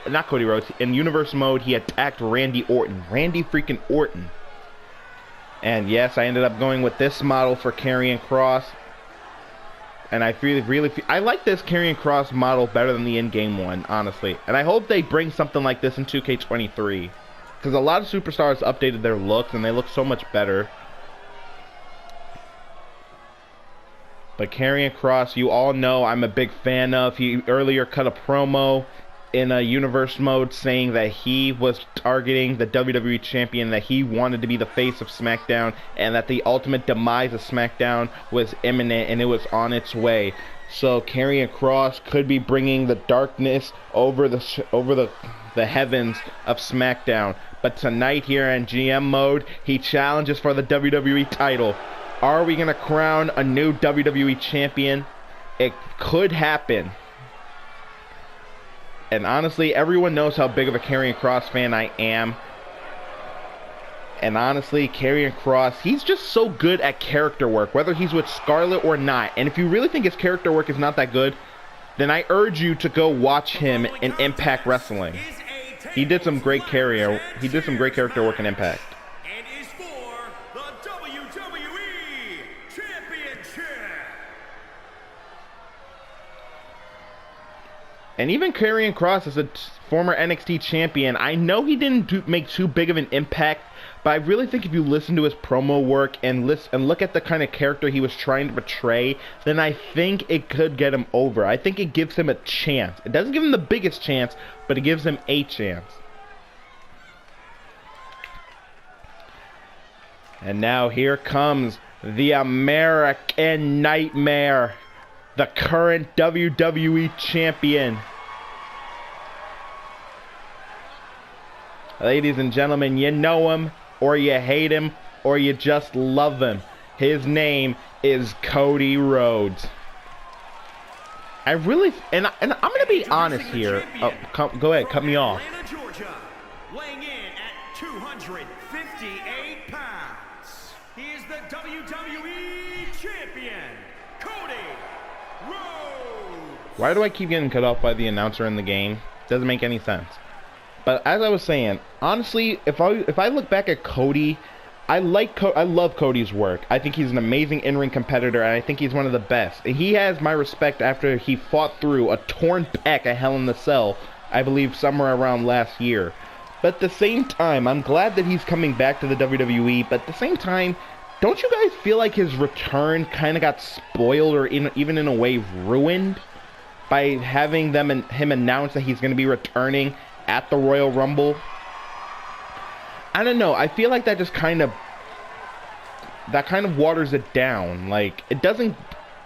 Not Cody Rhodes. In Universe Mode, he attacked Randy Orton. Randy freaking Orton. And yes, I ended up going with this model for Karrion Kross. And I I like this Karrion Kross model better than the in-game one, honestly. And I hope they bring something like this in 2K23. Because a lot of superstars updated their looks, and they look so much better. But Karrion Kross, you all know I'm a big fan of. He earlier cut a promo in a Universe Mode saying that he was targeting the WWE champion, that he wanted to be the face of SmackDown, and that the ultimate demise of SmackDown was imminent and it was on its way. So Karrion Kross could be bringing the darkness over the heavens of SmackDown. But tonight here in GM Mode, he challenges for the WWE title. Are we going to crown a new WWE champion? It could happen. And honestly, everyone knows how big of a Karrion Kross fan I am. And honestly, Karrion Kross, he's just so good at character work, whether he's with Scarlett or not. And if you really think his character work is not that good, then I urge you to go watch him in Impact Wrestling. He did some great character work in Impact. And is for the WWE Championship. And even Karrion Kross as a former NXT champion, I know he didn't make too big of an impact, but I really think if you listen to his promo work and look at the kind of character he was trying to portray, then I think it could get him over. I think it gives him a chance. It doesn't give him the biggest chance, but it gives him a chance. And now here comes the American Nightmare, the current WWE champion. Ladies and gentlemen, you know him, or you hate him, or you just love him. His name is Cody Rhodes. I really, and I'm going to be honest here. Oh, go ahead, cut me off. Georgia, weighing in at 258 pounds. He is the WWE champion, Cody Rhodes. Why do I keep getting cut off by the announcer in the game? Doesn't make any sense. But as I was saying, honestly, if I look back at Cody, I love Cody's work. I think he's an amazing in-ring competitor, and I think he's one of the best. And he has my respect after he fought through a torn pec at Hell in the Cell, I believe somewhere around last year. But at the same time, I'm glad that he's coming back to the WWE, but at the same time, don't you guys feel like his return kind of got spoiled or even in a way ruined by having him announce that he's going to be returning at the Royal Rumble? I don't know. I feel like that just kind of waters it down. Like, it doesn't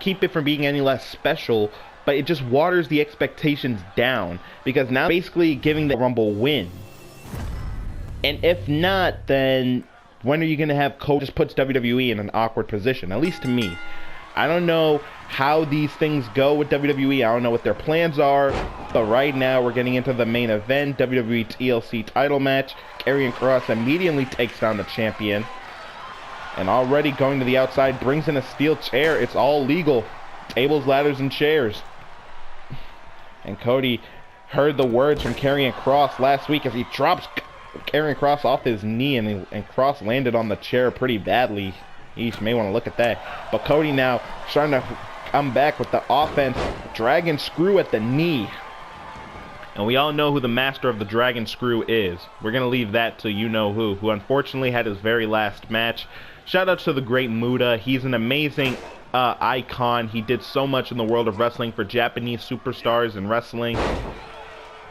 keep it from being any less special, but it just waters the expectations down, because now basically giving the Rumble win. And if not, then when are you going to have Cody? Just puts WWE in an awkward position, at least to me. I don't know how these things go with WWE. I don't know what their plans are. But right now, we're getting into the main event, WWE TLC title match. Karrion Kross immediately takes down the champion. And already going to the outside, brings in a steel chair. It's all legal. Tables, ladders, and chairs. And Cody heard the words from Karrion Kross last week as he drops Karrion Kross off his knee, and Kross landed on the chair pretty badly. You may want to look at that. But Cody now starting to come back with the offense. Dragon screw at the knee. And we all know who the master of the Dragon Screw is. We're going to leave that to you-know-who unfortunately had his very last match. Shout out to the great Muda. He's an amazing icon. He did so much in the world of wrestling for Japanese superstars in wrestling.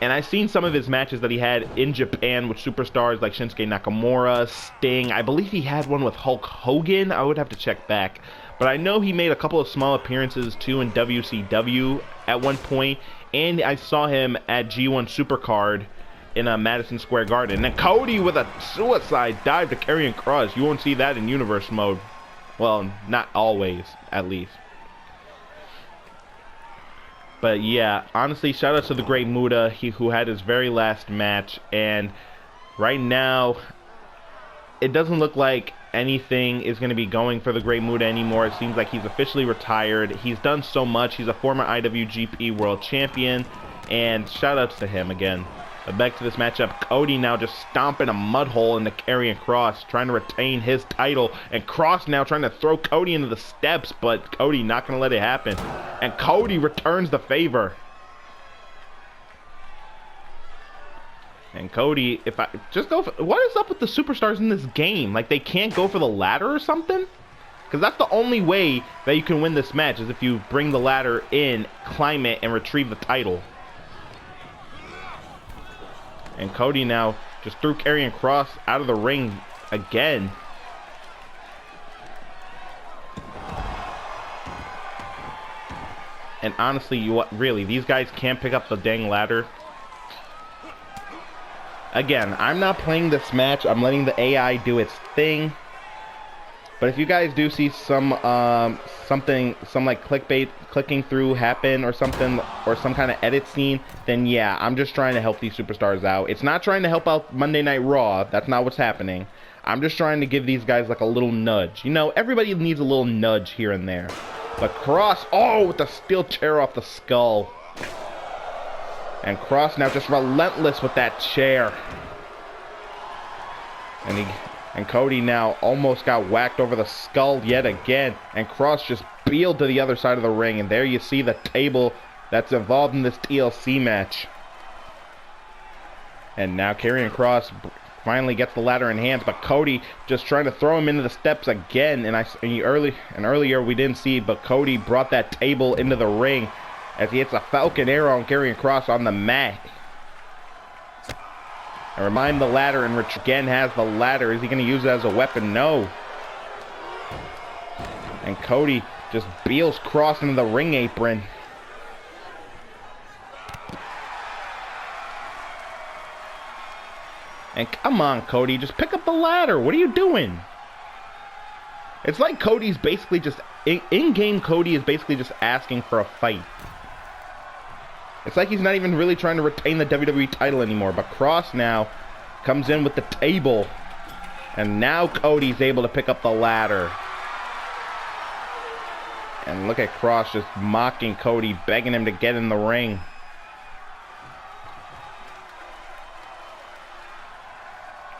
And I've seen some of his matches that he had in Japan with superstars like Shinsuke Nakamura, Sting. I believe he had one with Hulk Hogan. I would have to check back. But I know he made a couple of small appearances too in WCW at one point. And I saw him at G1 Supercard in Madison Square Garden. And Cody with a suicide dive to Karrion Kross. You won't see that in Universe Mode. Well, not always, at least. But yeah, honestly, shout out to the great Muda, who had his very last match. And right now, it doesn't look like anything is going to be going for the great Muda anymore. It seems like he's officially retired. He's done so much. He's a former IWGP World Champion. And shout outs to him again. But back to this matchup. Cody now just stomping a mud hole into Karrion Kross, trying to retain his title. And Kross now trying to throw Cody into the steps, but Cody not going to let it happen. And Cody returns the favor. And Cody, if I just go for, what is up with the superstars in this game? Like, they can't go for the ladder or something? Because that's the only way that you can win this match, is if you bring the ladder in, climb it, and retrieve the title. And Cody now just threw Karrion Kross out of the ring again. And honestly, really, these guys can't pick up the dang ladder. Again, I'm not playing this match. I'm letting the AI do its thing. But if you guys do see some like clickbait clicking through happen or something, or some kind of edit scene, then yeah, I'm just trying to help these superstars out. It's not trying to help out Monday Night Raw. That's not what's happening. I'm just trying to give these guys like a little nudge. You know, everybody needs a little nudge here and there. But Kross, oh, with the steel chair off the skull. And Kross now just relentless with that chair. And Cody now almost got whacked over the skull yet again. And Kross just peeled to the other side of the ring. And there you see the table that's involved in this TLC match. And now Karrion Kross finally gets the ladder in hands. But Cody just trying to throw him into the steps again. And earlier we didn't see, but Cody brought that table into the ring as he hits a Falcon Arrow on Karrion Kross on the mat. And remind the ladder, and Rich again has the ladder. Is he going to use it as a weapon? No. And Cody just beels Kross into the ring apron. And come on, Cody, just pick up the ladder. What are you doing? It's like Cody's basically just, in-game Cody is basically just asking for a fight. It's like he's not even really trying to retain the WWE title anymore. But Kross now comes in with the table. And now Cody's able to pick up the ladder. And look at Kross just mocking Cody, begging him to get in the ring.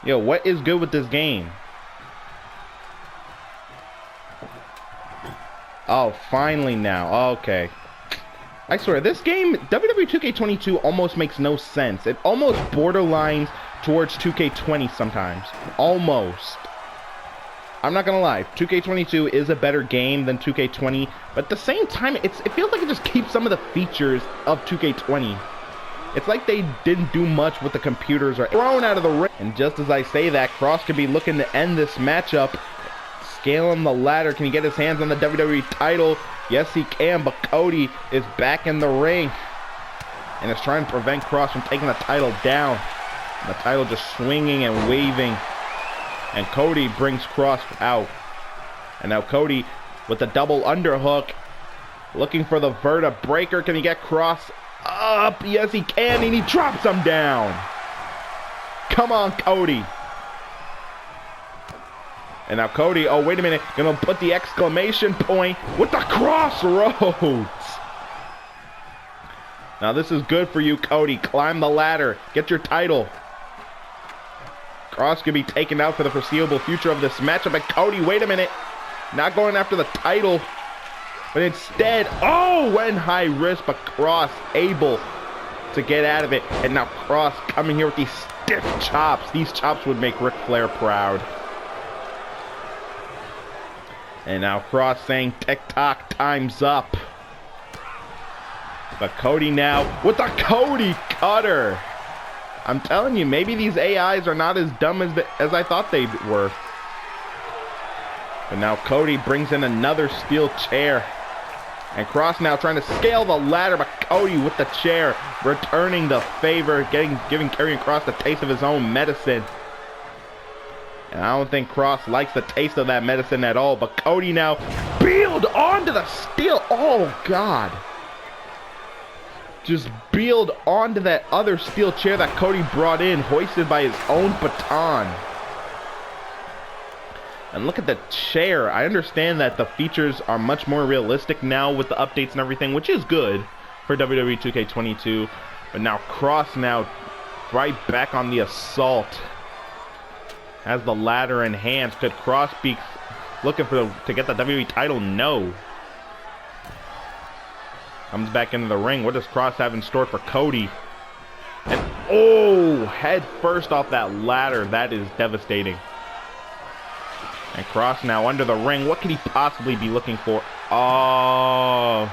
Yo, what is good with this game? Oh, finally now. Okay. I swear, this game, WWE 2K22 almost makes no sense. It almost borderlines towards 2K20 sometimes. Almost. I'm not gonna lie, 2K22 is a better game than 2K20, but at the same time, it feels like it just keeps some of the features of 2K20. It's like they didn't do much with the computers or thrown out of the ring. And just as I say that, Kross could be looking to end this matchup. Scaling the ladder. Can he get his hands on the WWE title? Yes, he can, but Cody is back in the ring. And is trying to prevent Kross from taking the title down. The title just swinging and waving. And Cody brings Kross out. And now Cody with the double underhook. Looking for the vertebraker. Can he get Kross up? Yes, he can, and he drops him down. Come on, Cody. And now Cody, oh, wait a minute, gonna put the exclamation point with the crossroads. Now this is good for you, Cody. Climb the ladder. Get your title. Kross could be taken out for the foreseeable future of this matchup. But Cody, wait a minute. Not going after the title. But instead, oh, went high risk, but Cross able to get out of it. And now Cross coming here with these stiff chops. These chops would make Ric Flair proud. And now Cross saying, "Tick-tock, time's up." But Cody now with the Cody Cutter. I'm telling you, maybe these AIs are not as dumb as I thought they were. But now Cody brings in another steel chair. And Cross now trying to scale the ladder, but Cody with the chair, returning the favor, giving Karrion Kross the taste of his own medicine. And I don't think Cross likes the taste of that medicine at all, but Cody now beeled onto the steel. Oh, God. Just beeled onto that other steel chair that Cody brought in, hoisted by his own baton. And look at the chair. I understand that the features are much more realistic now with the updates and everything, which is good for WWE 2K22. But now Cross now right back on the assault. Has the ladder in hand. Could Cross be looking to get the WWE title? No. Comes back into the ring. What does Cross have in store for Cody? And oh, head first off that ladder. That is devastating. And Cross now under the ring. What could he possibly be looking for? Oh,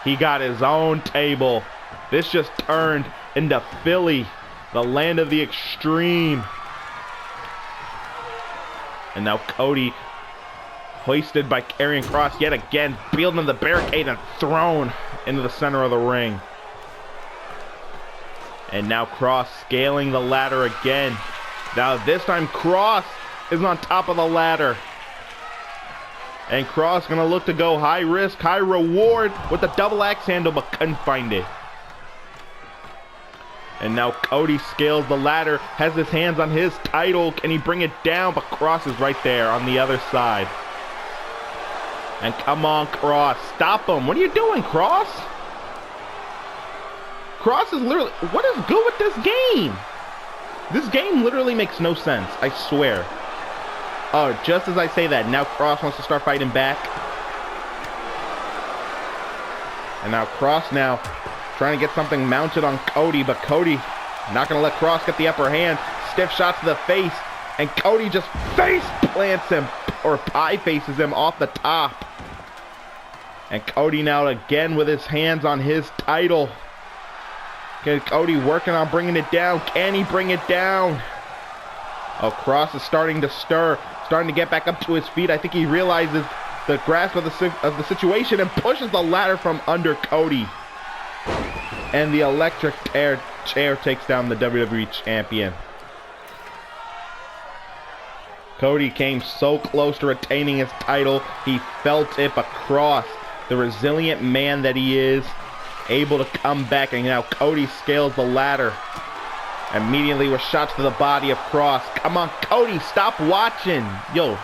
he got his own table. This just turned into Philly, the land of the extreme. And now Cody, hoisted by Karrion Kross yet again, beeled into the barricade and thrown into the center of the ring. And now Kross scaling the ladder again. Now this time Kross is on top of the ladder. And Kross gonna look to go high risk, high reward with the double axe handle, but couldn't find it. And now Cody scales the ladder, has his hands on his title. Can he bring it down? But Kross is right there on the other side. And come on, Kross. Stop him. What are you doing, Kross? Kross is literally... What is good with this game? This game literally makes no sense. I swear. Oh, just as I say that, now Kross wants to start fighting back. And now Kross now trying to get something mounted on Cody, but Cody not going to let Kross get the upper hand. Stiff shot to the face, and Cody just face plants him, or pie faces him off the top. And Cody now again with his hands on his title. Okay, Cody working on bringing it down. Can he bring it down? Oh, Kross is starting to stir, starting to get back up to his feet. I think he realizes the grasp of the situation and pushes the ladder from under Cody. And the electric chair takes down the WWE champion. Cody came so close to retaining his title. He felt it, but Kross, the resilient man that he is, able to come back. And now Cody scales the ladder. Immediately with shots to the body of Kross. Come on, Cody, stop watching. Yo,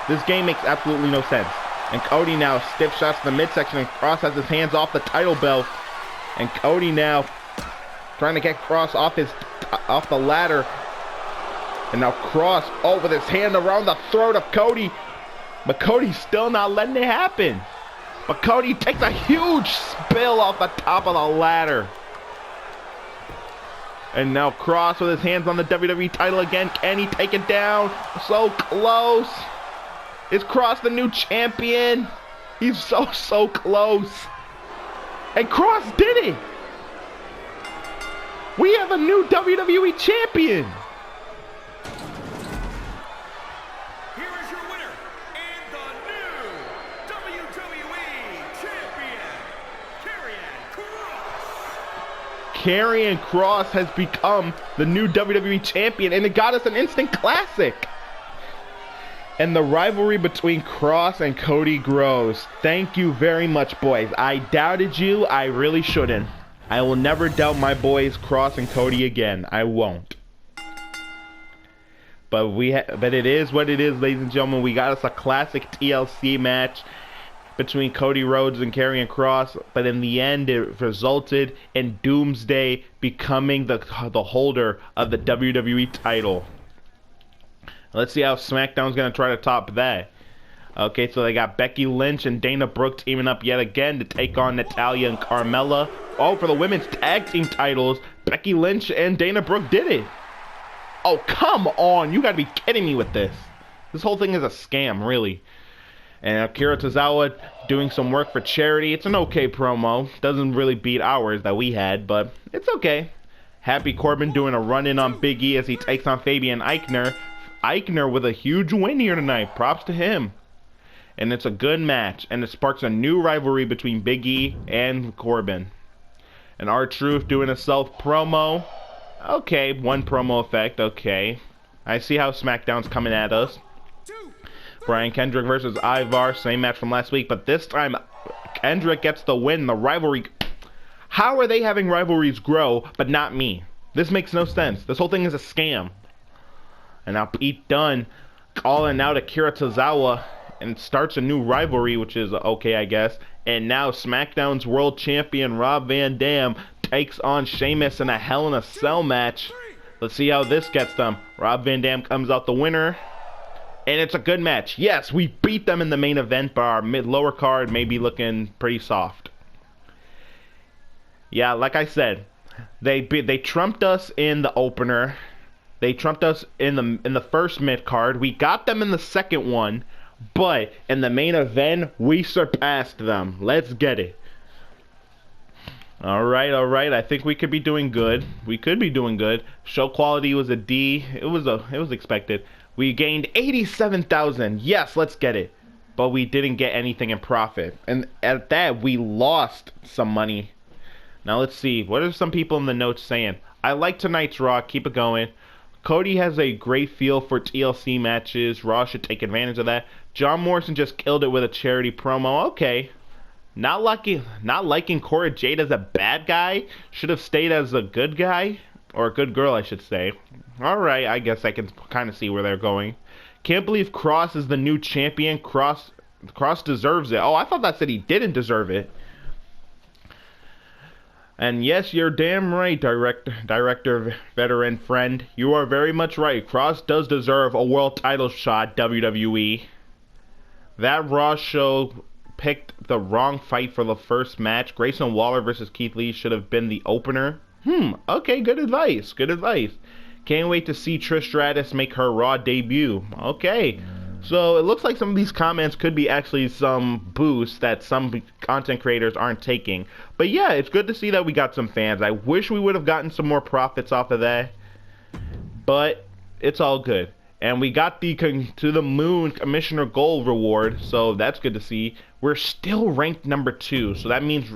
this game makes absolutely no sense. And Cody now stiff shots to the midsection, and Kross has his hands off the title belt. And Cody now trying to get Kross off the ladder. And now Kross, oh, with his hand around the throat of Cody. But Cody's still not letting it happen. But Cody takes a huge spill off the top of the ladder. And now Kross with his hands on the WWE title again. Can he take it down? So close. Is Kross the new champion? He's so close. And Kross did it. We have a new WWE champion. Here is your winner and the new WWE champion, Karrion Kross. Karrion Kross has become the new WWE champion, and it got us an instant classic. And the rivalry between Kross and Cody grows. Thank you very much, boys. I doubted you. I really shouldn't. I will never doubt my boys Kross and Cody again. I won't. But it is what it is, ladies and gentlemen. We got us a classic TLC match between Cody Rhodes and Karrion Kross. But in the end, it resulted in Doomsday becoming the holder of the WWE title. Let's see how SmackDown's going to try to top that. Okay, so they got Becky Lynch and Dana Brooke teaming up yet again to take on Natalya and Carmella. Oh, for the women's tag team titles, Becky Lynch and Dana Brooke did it. Oh, come on. You got to be kidding me with this. This whole thing is a scam, really. And Akira Tozawa doing some work for charity. It's an okay promo. Doesn't really beat ours that we had, but it's okay. Happy Corbin doing a run-in on Big E as he takes on Fabian Eichner. Eichner with a huge win here tonight. Props to him. And it's a good match, and it sparks a new rivalry between Big E and Corbin. And R-Truth doing a self-promo. Okay, one promo effect, okay. I see how SmackDown's coming at us. Brian Kendrick versus Ivar, same match from last week, but this time Kendrick gets the win, the rivalry. How are they having rivalries grow, but not me? This makes no sense. This whole thing is a scam. And now Pete Dunne calling out Akira Tozawa and starts a new rivalry, which is okay, I guess. And now SmackDown's World Champion Rob Van Dam takes on Sheamus in a Hell in a Cell match. Let's see how this gets them. Rob Van Dam comes out the winner. And it's a good match. Yes, we beat them in the main event, but our lower card may be looking pretty soft. Yeah, like I said, they trumped us in the opener. They trumped us in the first mid card. We got them in the second one. But in the main event, we surpassed them. Let's get it. All right. I think we could be doing good. We could be doing good. Show quality was a D. It was expected. We gained 87,000. Yes, let's get it. But we didn't get anything in profit. And at that, we lost some money. Now let's see. What are some people in the notes saying? I like tonight's Raw. Keep it going. Cody has a great feel for TLC matches. Raw should take advantage of that. John Morrison just killed it with a charity promo. Okay. Not liking Cora Jade as a bad guy. Should have stayed as a good guy. Or a good girl, I should say. Alright, I guess I can kind of see where they're going. Can't believe Cross is the new champion. Cross deserves it. Oh, I thought that said he didn't deserve it. And yes, you're damn right, director, veteran friend. You are very much right. Cross does deserve a world title shot, WWE. That Raw show picked the wrong fight for the first match. Grayson Waller versus Keith Lee should have been the opener. Okay, good advice. Can't wait to see Trish Stratus make her Raw debut. Okay. So it looks like some of these comments could be actually some boosts that some content creators aren't taking. But yeah, it's good to see that we got some fans. I wish we would have gotten some more profits off of that. But it's all good. And we got the To the Moon Commissioner Gold reward, so that's good to see. We're still ranked number 2, so that means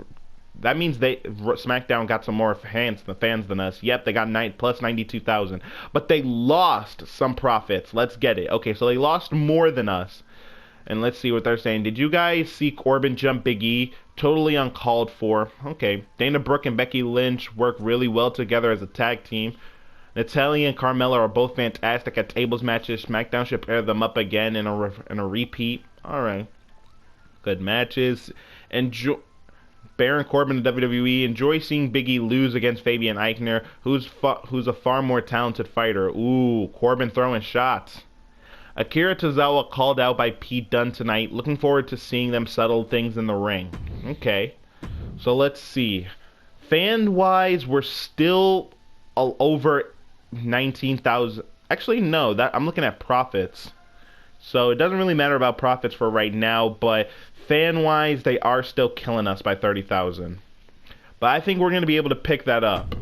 SmackDown got some more fans than us. Yep, they got plus 92,000. But they lost some profits. Let's get it. Okay, so they lost more than us. And let's see what they're saying. Did you guys see Corbin jump Big E? Totally uncalled for. Okay. Dana Brooke and Becky Lynch work really well together as a tag team. Natalya and Carmella are both fantastic at tables matches. SmackDown should pair them up again in a repeat. Alright. Good matches. Baron Corbin and WWE. Enjoy seeing Big E lose against Fabian Eichner, who's a far more talented fighter. Ooh, Corbin throwing shots. Akira Tozawa called out by Pete Dunne tonight. Looking forward to seeing them settle things in the ring. Okay. So let's see. Fan-wise, we're still over 19,000. Actually, no. I'm looking at profits. So it doesn't really matter about profits for right now, but fan-wise, they are still killing us by 30,000. But I think we're going to be able to pick that up.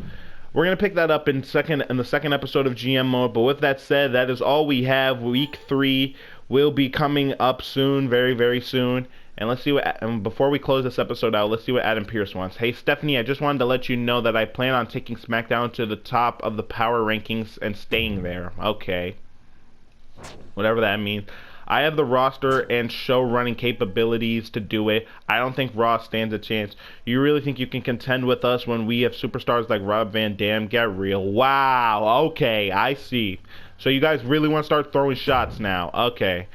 We're going to pick that up in the second episode of GM Mode. But with that said, that is all we have. Week 3 will be coming up soon, very, very soon. And let's see and before we close this episode out, let's see what Adam Pearce wants. Hey, Stephanie, I just wanted to let you know that I plan on taking SmackDown to the top of the power rankings and staying there. Okay. Whatever that means. I have the roster and show running capabilities to do it. I don't think Raw stands a chance. You really think you can contend with us when we have superstars like Rob Van Dam? Get real. Wow. Okay, I see. So you guys really want to start throwing shots now. Okay.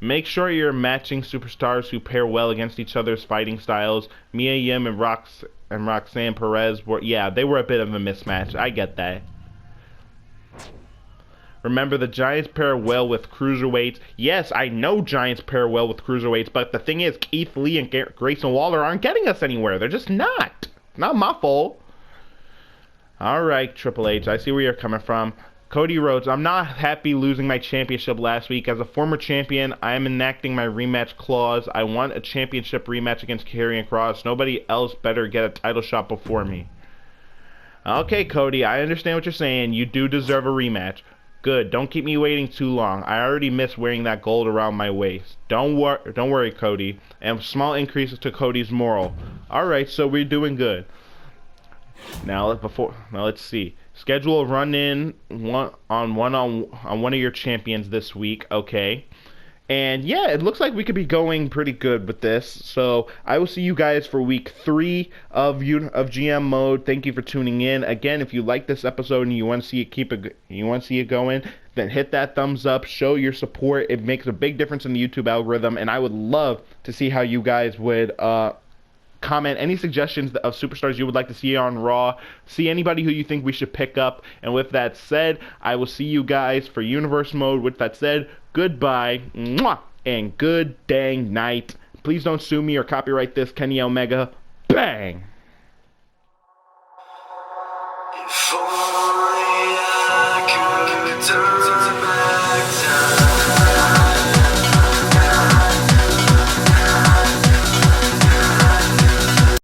Make sure you're matching superstars who pair well against each other's fighting styles. Mia Yim and Roxanne Perez they were a bit of a mismatch. I get that. Remember, the Giants pair well with cruiserweights. Yes, I know Giants pair well with cruiserweights, but the thing is, Keith Lee and Grayson Waller aren't getting us anywhere. They're just not. Not my fault. Alright, Triple H, I see where you're coming from. Cody Rhodes, I'm not happy losing my championship last week. As a former champion, I am enacting my rematch clause. I want a championship rematch against Karrion Kross. Nobody else better get a title shot before me. Okay, Cody, I understand what you're saying. You do deserve a rematch. Good, don't keep me waiting too long. I already miss wearing that gold around my waist. Don't worry, Cody. And small increases to Cody's moral. Alright, so we're doing good. Now let's see. Schedule a run-in on one of your champions this week, okay? And yeah, it looks like we could be going pretty good with this. So I will see you guys for week 3 of GM Mode. Thank you for tuning in. Again, if you like this episode and you want to see it going, then hit that thumbs up. Show your support. It makes a big difference in the YouTube algorithm, and I would love to see how you guys would comment any suggestions of superstars you would like to see on Raw. See anybody who you think we should pick up. And with that said, I will see you guys for Universe Mode. With that said, goodbye, mwah, and good dang night. Please don't sue me or copyright this, Kenny Omega. Bang! If